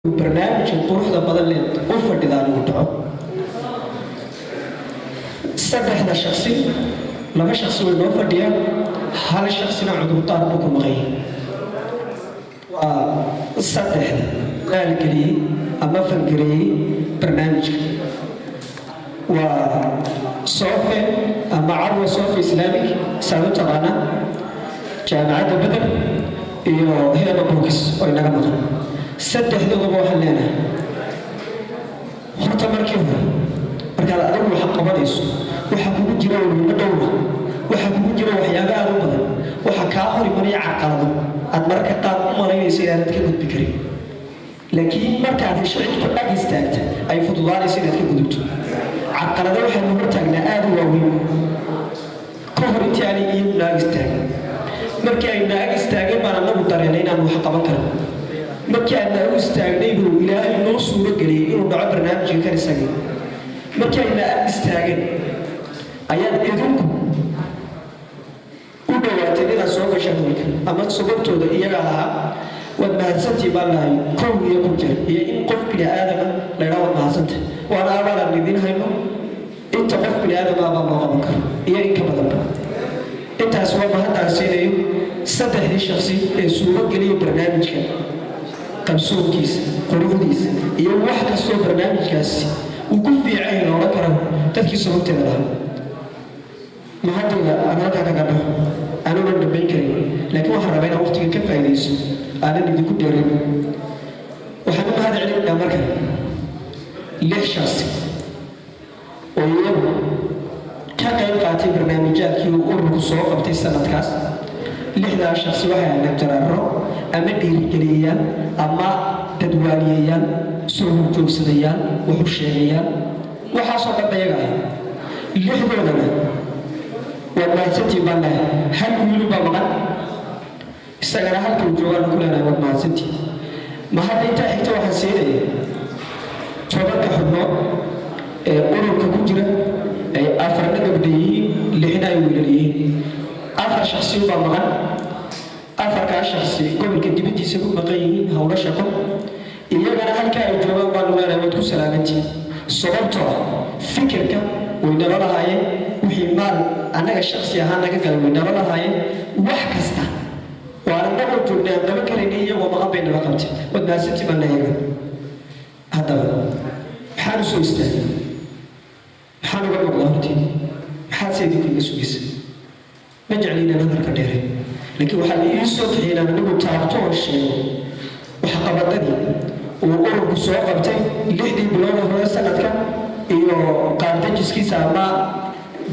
برنامج القروح بدل أوفر دلاني وتعب سبح هذا الشخصي لما شخصي والأوفر ديا هذا الشخص نعود طاربكم غير وسبح ذلك لي أما فنجري برنامج وصوفي أما عروة صوفي إسلامي سألت أنا جامعة بدر هي مبروكس وإنها مدن سدح ذو وحلينا horta markii hore marka la adigu waxa qabanayso waxa kugu jira wada dhowr waxa kugu jira waxyaabo aad u badan waxa ka hor imanaya caqalado aad marka qaad u maleynayso inaad ka gudbi karin laakiin marka aad hesho cid ku dhag istaagta ay fududaanayso inaad ka gudubto caqalado waxa lagu taagnaa aad u waaweyn ka hor intii aan iyo naag istaagay markii ay naag istaagay baan anagu dareenay inaan wax qaban karo markii aan naag istaagnay buu ilaahay noo suuro geliyay inuu dhaco barnaamijka kan isagay markii ay naag istaageen ayaan idinku u dhawaatay inaad soo gashaan halkan ama sababtooda iyaga ahaa waad mahadsantii baan lahay kow iyo ku jira iyo in qof bini aadama la yidhaha waad mahadsanta waana abaalaan idin hayno inta qof bini aadama baa loo qaban karo iyo in ka badanba intaas waa mahadaan siinayo saddexdii shakhsi ee suuro geliya barnaamijka qabsoonkiisa quruxdiisa iyo wax kastoo barnaamijkaasi uu ku fiican loola karo dadkii sababteeda lahaa mahadooda aan halkaa kaga dhaho aanunan dhammayn karin laakiin waxaan rabaa inaan waqtiga ka faa'iidayso aanan idinku dheerin waxaan u mahad celinaynaa marka 6 shakhsi oo iyagu ka qayb qaatay barnaamijyaadkii uu ururku soo qabtay sanadkaas 6 shakhsi waxay ahayd jaraaro ama dhiirigeliyaan ama dadwaaliyayaan soo horjoogsadayaan wuxuu sheegayaan waxaasoo dhan ayaga ah 6doodana waa mahadsantii baan lahay hal wiil baa maqan isagana halkuu joogaan ku leenahay waa mahadsantii ma hadda intaa xigta waxaan siinaya 10 xubnood ee ururka ku jira ay 4 gabdho yihiin 6 ay wiilal yihiin 4 shakhsi baa maqan 4 shakhsi gobolka dibadiisa ku maqan yihiin hawlo shaqo iyagana halkaa ay joogaan baan leenahay waad ku salaamantii sababtoo fikirka way nala lahaayeen wixii maal annaga shakhsi ahaan naga galay way nala lahaayeen wax kasta waa annagoo joognay aan qaban karaynay iyagoo maqan bay nala qabtay waad mahadsantii baan leeyahay haddaba maxaan u soo istaagay maxaan uga noqdaa hortii maxaad seedinku iga sugaysa ma jecli inaan hadalka dheeray laakiin waxaa la ii soo bixiyay inaan anigu taabto oo sheego waxqabadadii uu ururku soo qabtay 6dii bilood hore sanadka iyo qaardajiskiisa ama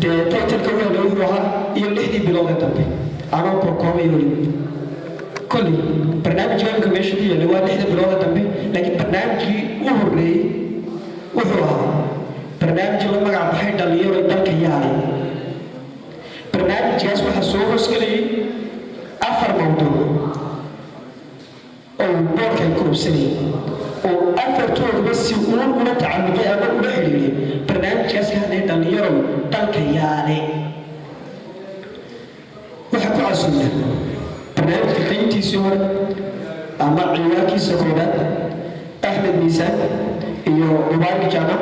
dee taytalka u helay wuxuu ahaa iyo 6dii bilood ee dambe anoo koobay weli kolli barnaamijka imika meesha ku yaallay waa 6da bilood ee dambe laakiin barnaamijkii u horreeyey wuxuu ahaa barnaamij la magac baxay dhalinyaro dalka yaalay barnaamijkaas waxaa soo hoosgelayay 4 mawduuc oo boorka ay kurubsanayay oo 4tooduba si ula tacalluqay ama ula xidhiidhay barnaamijkaas ka hadlaya dhalinyaro dalka yaalay waxaa ku casuumay barnaamijka qaybtiisii hore ama ciwaankiisa koobaad axmed miisaan iyo mubaarak jaamac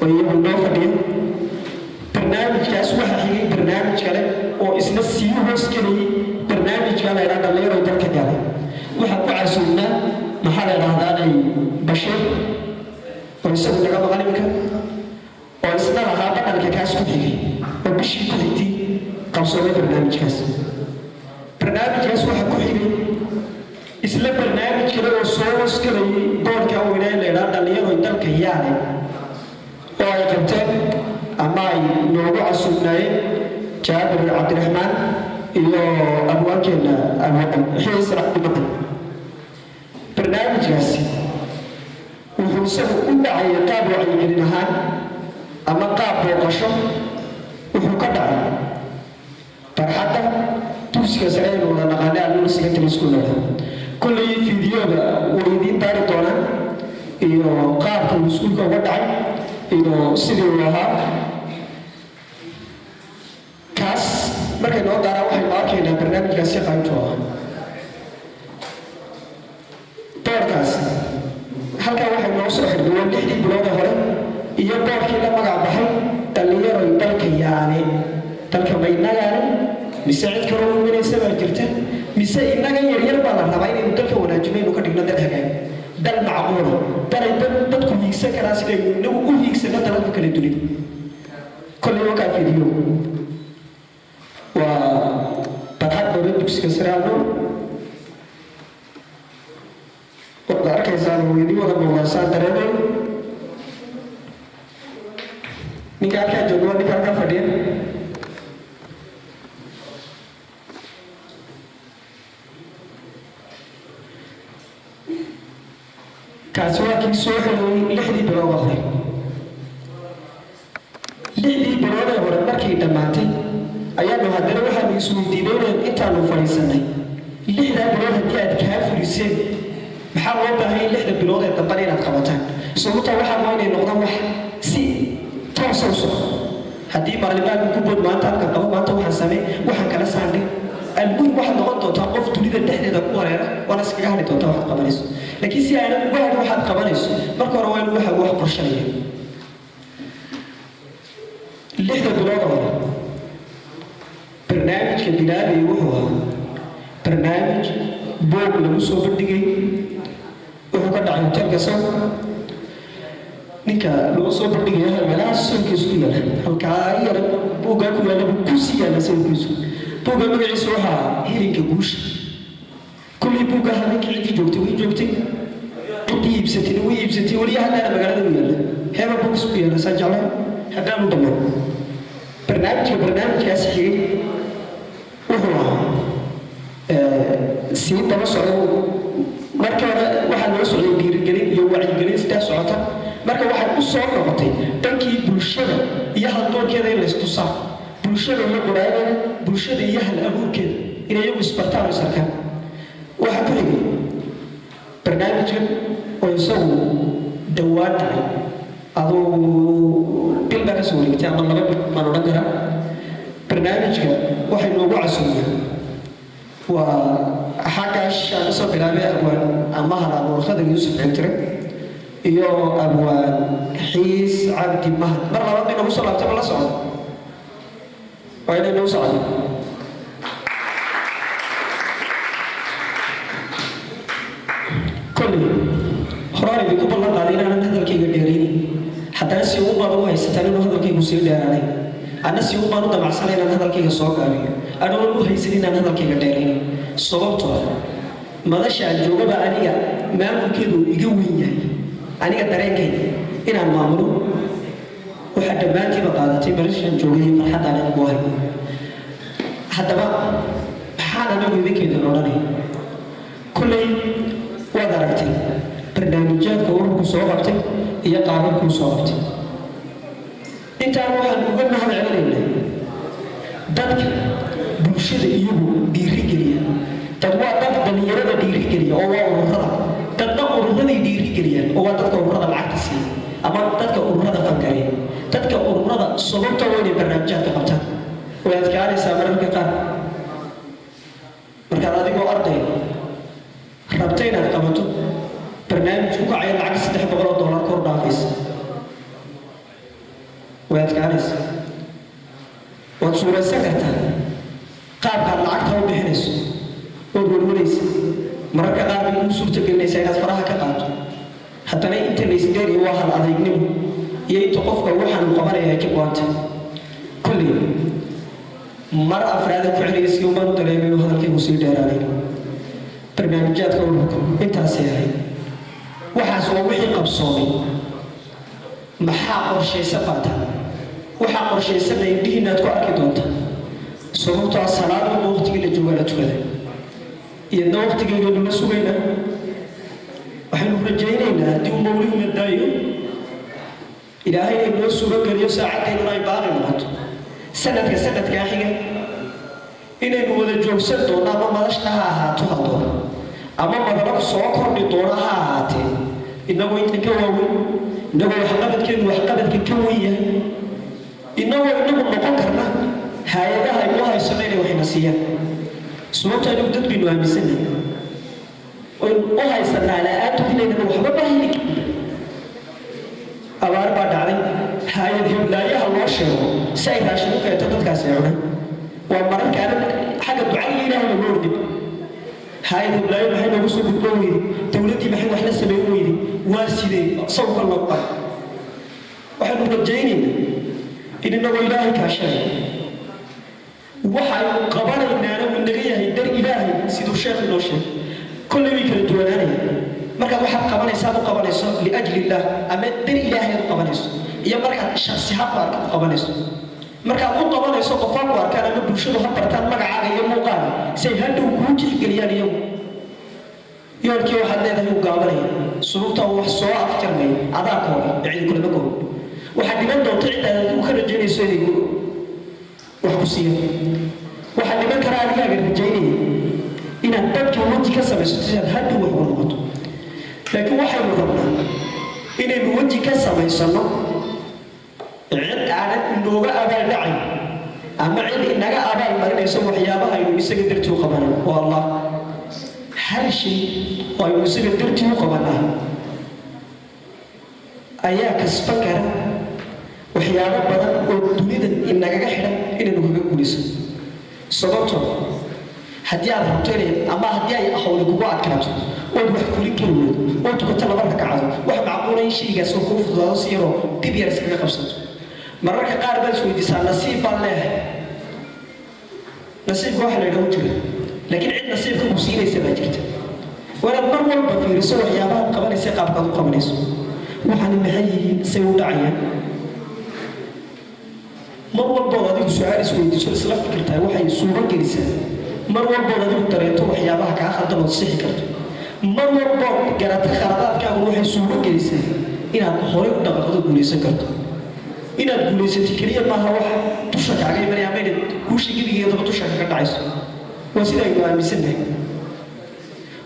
oo iyagu noo fadhiya barnaamijkaas waxaa xigay barnaamij kale oo isna sii hoosgelayay barnaamijka la yidhaha dhalinyaro dalka yaalay waxaa ku casuumnaa maxaa la yidhahdaanay bashiir oo isagu naga maqan iminka oo isna lahaa dhaqanka kaas ku xigay oo bishii ku xigtay qabsoomay barnaamijkaas waxaa ku xigay isla barnaamij kale oo soo hoosgelayay boorka weynaa la yidhaha dhalinyaro dalka yaalay oo ay qabteen ama ay noogu casuumnaayeen jaabir cabdiraxmaan iyo abwaankeena xiis raxmatan barnaamijkaasi wuxuu isagu u dhacayay qaab wacyigelin ahaan ama qaab booqasho wuxuu ka dhacay barxadda dugsiga sare ee wada naqaanay alnuur secondary school kolley fiidiyooda way idiin daari doonaan iyo qaabka uu iskuulka uga dhacay iyo sidii uu ahaa kaas markay noo daaraan waxaynu arkaynaa barnaamijkaasi qaybto ah boorkaas halkaa waxay noo soo xidhiyeen 6 bilood hore iyo boorkii la magac baxay dhalinyaro dalka yaane dalka maynagaane mise cid kale oo imanaysa baa jirta mise inaga yaryar baa la rabaa inaynu dalka wanaajinayno ka dhigno dad hagaag dal macquul dadku hiigsan karaa sida inagu u hiigsano dalalka kala dunida kolley wakaa fidiyo waa barxad dowlad dugsiga sare alno waxaad arkaysaa hooyadii wada muuqaasaan dareemay ninka halkaa jooga waa ninka halkaa fadhiya kaasi waa kii soo xidhooy 6 bilood hore 6 bilood hore markii dhammaatay ayaanu haddana waxaanu isweydiinay intaanu fadhiisanay 6 bilood haddii aad kaa furiseen maxaa loo baahay 6 bilood ee dambe inaad qabataan sababta waxaa loo inay noqdaan wax si toos ah soo haddii baarlamaanku ku bood maanta halka qabo maanta waxaan samey waxaan kala saarnay almuhim waxaad noqon doontaa qof dunida dhexdeeda ku wareera waana iskaga hadhi doontaa waxaad qabanayso laakiin si aanad uga hadhin waxaad qabanayso marka hore waa inuu wax qorsheeyo 6 bilood hore barnaamijka bilaabay wuxuu ahaa barnaamij boog lagu soo bandhigay wuxuu ka dhacay hotelka soo ninka loo soo bandhigaya meelaha sawirkiisu ku yaala halkaa yar boogaa ku yaala ku sii yaala sawirkiisu booga magaciisu waxaa hilinka guusha kullii booga habeenkii cidii joogtay way joogtay cidii iibsatay way iibsatay weli haddaana magaalada u yaala heeba boogs ku yaala saa jeclay haddaan u dhammaan barnaamijkaas xigay wuxuu ahaa sii daba socdo marka hore waxaa loo socday dhiirigelin iyo wacyigelin sidaa socota marka waxay u soo noqotay dhankii bulshada iyo haldoorkeeda in laystusaa bulshada iyo quraayada bulshada iyo hal abuurkeeda inay iyagu isbartaan oo isarkaan waxaa ku xigay barnaamijkan oo isagu dhowaan tahay aduu bil baa ka soo wareegtay ama 2 bil maan odhan karaa barnaamijka waxay noogu casuumeen waa xaggaas aan soo bilaabay abwaan ama hal abuurkada Yuusuf Cintire iyo abwaan xiis cabdi mahad mar labaad bay nagu soo laabtay ma la socdo waa inay nagu socdo kolley horaan idinku ballan qaaday inaanan hadalkayga dheeraynin haddana si ugu badan u haysataan inuu hadalkaygu sii dheeraanay anna si ugu badan u damacsanay inaan hadalkayga soo gaabiyo anoon u haysan inaan hadalkayga dheeraynin sababtoo madasha aan joogaba aniga maamulkeedu iga weyn yahay aniga dareenkayga inaan maamulo waxaa dhammaantiiba qaadatay madashaan joogay farxaddaan anigu ahay haddaba maxaan anagu idinkeeda odhanay kulley waad aragtay barnaamijyaadka ururku soo qabtay iyo qaababkuu soo qabtay intaan waxaan uga mahad celinaynaa dadka bulshada iyagu dhiirigeliya dad waa dad dhalinyarada dhiirigeliya oo waa ururada dadna ururaday dhiirigeliyaan oo waa dadka ururada lacagta siiya ama dadka ururada fangareya dadka ururada sababta waa inay barnaamijyaadka qabtaan way adkaanaysaa mararka qaar markaad adigoo arday rabta inaad qabato barnaamij ku kacaya lacag $300 kor dhaafaysa way adkaanaysaa waad suuraysan kartaa qaabkaad lacagta u bixinayso waad warwaraysa mararka qaar bay kuu suurtagelinaysaa inaad faraha ka qaato haddana inta laysdheeriyo waa hal adeegnimo iyo inta qofka waxaanu qabanaya ay ka go-anta kulley mar afraada ku celiyay si umaan u dareemay inuu hadalkaygu sii dheeraanay barnaamijyaadka ururku intaasay ahayd waxaas waa wixii qabsoomay maxaa qorshaysa baata waxaa qorshaysanna indhihiinaad ku arki doonta sababtoo salaad walba waqtigii la joogaa la tukada iyadna waqtigeedanu la sugaynaa waxaynu rajaynaynaa haddii uu mawlihuna daayo ilaahay inay noo suuro geliyo saacadeeduna ay baaqi noqoto sanadkaa xiga inaynu wada joogsan doono ama madashna ha ahaato haldoon ama madalab soo kordhi doona ha ahaatee inagoo inta ka waaweyn inagoo waxqabadkeenu waxqabadka ka weyn yahay inagoo inagu noqon karna hay-adaha aynoo haysano inay waxna siiyaan sababto anigu dad baynu aaminsanahay oyn u haysanaa la-aantu inaynana waxba bahayni sheego si ay raashin u keento dadkaasi ay cunaan waa mararka aan xagga ducada ilaahay loo ordin hay'ad iblaayo maxay nagu soo gudboon weydi dawladdii maxay wax la sameyn weydi waa sidee sawka loo qab waxaanu rajaynaynaa in inagoo ilaahay kaashanay waxaynu qabanaynaana uu naga yahay dar ilaahay siduu sheekhu noo sheegay كل يوم يكون دواناني مركز واحد قبنا يساعد قبنا يسوع لأجل الله أما در إلهي قبنا يسوع يا مركز الشخص حقا قبنا يسوع مركز أقول قبنا يسوع قفاق وكان أنا بشوف حتى كان مرة على يوم وقال سيهدو كوتي قليان يوم يوركي واحد هذا يوم قابله سلطة وحصوة أفكر مي عذاك هو يعني كل ما يقول واحد من دون تعيد هذا وخرج جيني سيدي يقول وحكوسيه واحد من كان عليها جيني إن الدكتور وجه كسر يستطيع هذا هو الوقت لكن واحد ربنا إن الوجه كسر يصنع عد على اللغة أبى داعي أما عد إنك أبى ما يسوي حيابها يسوي درتو قبنا والله هل شيء ويسوي درتو قبنا أياك سبكر وحيابها بدل وتريد إنك كحلا إن الوجه كويس صدقته هدي على الرجال أما هدي أحول جوات كاتو وده كل كلمة وده كتلا برا كعاد واحد معقول شيء جالس يكوف ضاس يرو تبي يرسل قبضته مرة كقارب سويدي صار نصيب الله نصيب واحد يروجه لكن عند نصيب كمسير يسبجت ولا مرة بفير سوى حيابات قبل يسقط قبل يسوع وحنا محيي سوود عيان مرة بعض سؤال سويدي شو سلف فكرتها وحي صورة جلسة mar walba aad u dareento waxyaabaha ka khaldan oo sixi karto mar walba garata khaladaadkaagu waxay suugo gelisay inaad hore u dhaqdo guuleysan karto inaad guuleysatid kaliya maaha wax dusha kaaga imanaya ama inaad guusha gidigeeda dusha kaga dhacayso waa sida aynu aaminsanahay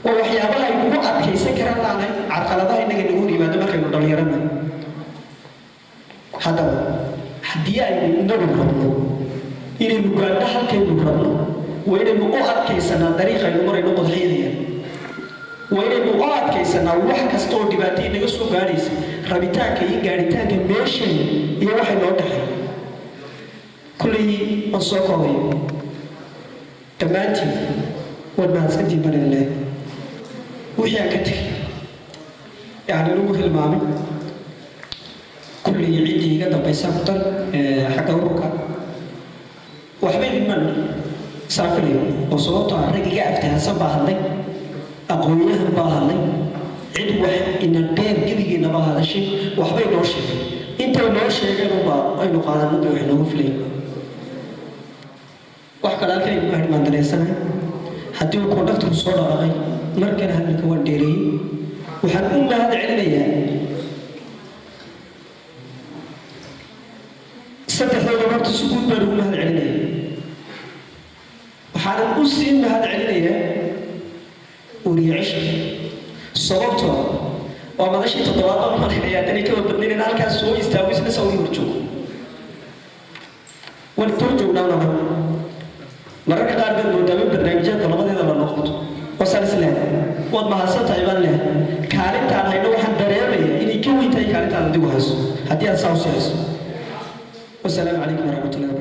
waa waxyaabaha ay ugu adkaysan karaan laanahay carqaladaha inaga nagu yimaado markaynu dhalinyarana haddaba haddii aynu inagu rabno inaynu gaadho halkaynu rabno وين المؤقت كيسنا طريقة يمر ينقض حيديا وين المؤقت كيسنا واحد كستور دباتين نقصو قاريس ربيتاك يقاريتاك ماشي يوحي نوضح كله أصوكوي تماتي والمعسكتي من الله وحيا كتير يعني نروح المامي كل يعيدي قد بيسافر حق أوروكا وحبيب من سافري وصوته الرجال أفتح سبعة هذي أقوياء بها هذي عد واحد إن البير جدي نبغى هذا الشيء وحبيب نوشة أنت ونوشة جنوا بقى أي نقاط نبي وإحنا مفلين وحكى لك إن بعد ما درسنا حتى يكون دكتور صورة رغي مركز هذا الكون ديري وحنقوم بهذا علميا ستحول مرت سكون بدون هذا علميا waxaan u siin mahad celinayaa uriyaasha sababtoo waa madashii toddobaad oo marxaya tani ka badnayn in halkaas soo istaagay soo horjoogo wal turjugnaa mararka qaar bad moodaa barnaamijyada labadeeda la noqoto wasal islaan wad mahadsantahay baan leh kaalintaan hayno waxaan dareemayaa inay ka weyn tahay kaalintaan adigu hayso haddii aad soo siiso wassalaamu calaykum warahmatullahi